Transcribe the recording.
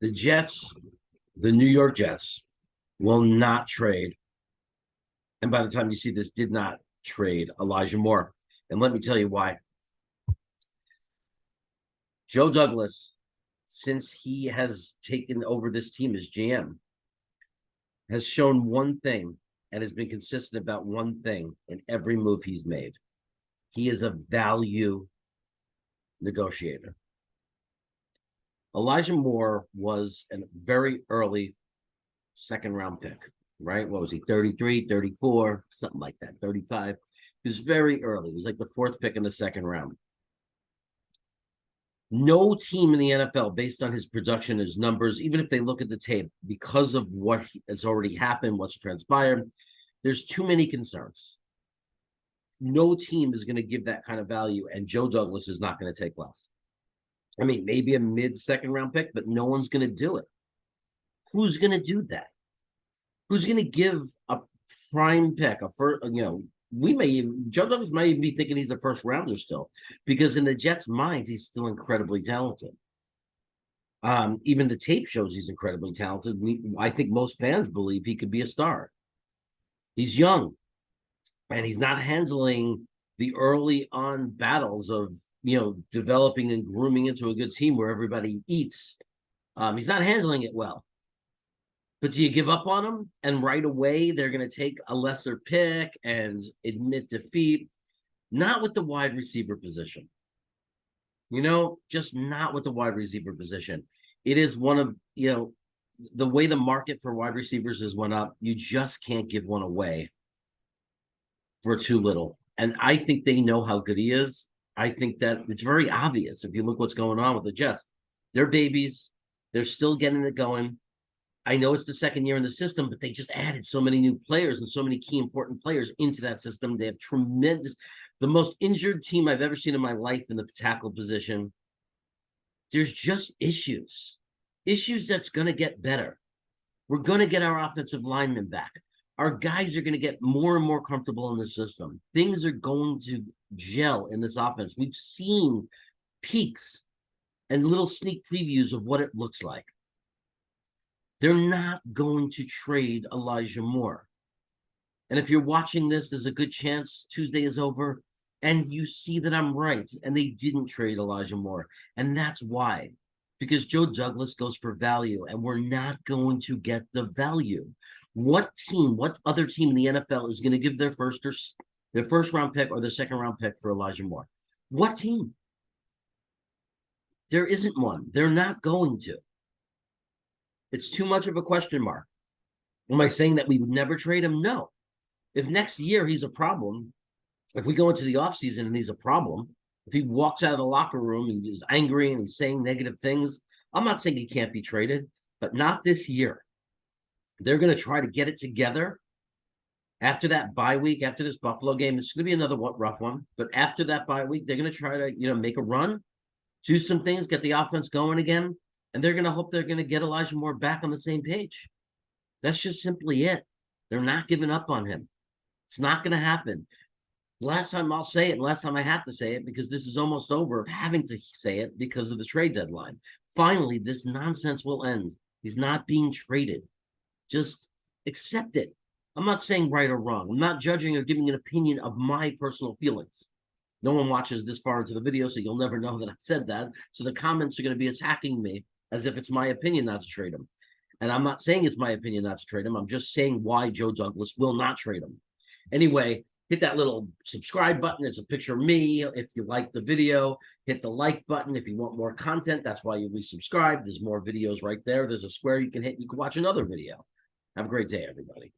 The Jets, the New York Jets, will not trade. And by the time you see this, did not trade Elijah Moore. And let me tell you why. Joe Douglas, since he has taken over this team as GM, has shown one thing and has been consistent about one thing in every move he's made. He is a value negotiator. Elijah Moore was a very early second-round pick, right? What was he, 33, 34, something like that, 35. He was very early. He was like the fourth pick in the second round. No team in the NFL, based on his production, his numbers, even if they look at the tape, because of what has already happened, what's transpired, there's too many concerns. No team is going to give that kind of value, and Joe Douglas is not going to take less. I mean, maybe a mid-second round pick, but no one's going to do it. Who's going to do that? Who's going to give a prime pick, a first, Joe Douglas might even be thinking he's a first rounder still, because in the Jets' minds, he's still incredibly talented. Even the tape shows he's incredibly talented. I think most fans believe he could be a star. He's young, and he's not handling the early on battles of, developing and grooming into a good team where everybody eats. He's not handling it well. But do you give up on them? And right away, they're going to take a lesser pick and admit defeat? Not with the wide receiver position. Just not with the wide receiver position. It is one of, the way the market for wide receivers has went up, you just can't give one away for too little. And I think they know how good he is. I think that it's very obvious if you look what's going on with the Jets. They're babies. They're still getting it going. I know it's the second year in the system, but they just added so many new players and so many key important players into that system. They have the most injured team I've ever seen in my life in the tackle position. There's just issues that's going to get better. We're going to get our offensive linemen back. Our guys are going to get more and more comfortable in the system. Things are going to gel in this offense. We've seen peaks and little sneak previews of what it looks like. They're not going to trade Elijah Moore. And if you're watching this, there's a good chance Tuesday is over and you see that I'm right and they didn't trade Elijah Moore. And that's why. Because Joe Douglas goes for value and we're not going to get the value. What other team in the NFL is going to give their first round pick or their second round pick for Elijah Moore? What team? There isn't one. They're not going to. It's too much of a question mark. Am I saying that we would never trade him? No. If next year he's a problem, if we go into the offseason and he's a problem, if he walks out of the locker room and he's angry and he's saying negative things, I'm not saying he can't be traded, but not this year. They're going to try to get it together after that bye week, after this Buffalo game. It's going to be another rough one, but after that bye week, they're going to try to, make a run, do some things, get the offense going again. And they're going to hope they're going to get Elijah Moore back on the same page. That's just simply it. They're not giving up on him. It's not going to happen. Last time I'll say it, and last time I have to say it, because this is almost over of having to say it because of the trade deadline. Finally, this nonsense will end. He's not being traded. Just accept it. I'm not saying right or wrong. I'm not judging or giving an opinion of my personal feelings. No one watches this far into the video, so you'll never know that I said that. So the comments are going to be attacking me as if it's my opinion not to trade him. And I'm not saying it's my opinion not to trade him. I'm just saying why Joe Douglas will not trade him. Anyway, hit that little subscribe button. It's a picture of me. If you like the video, hit the like button. If you want more content, that's why you resubscribe. There's more videos right there. There's a square you can hit. You can watch another video. Have a great day, everybody.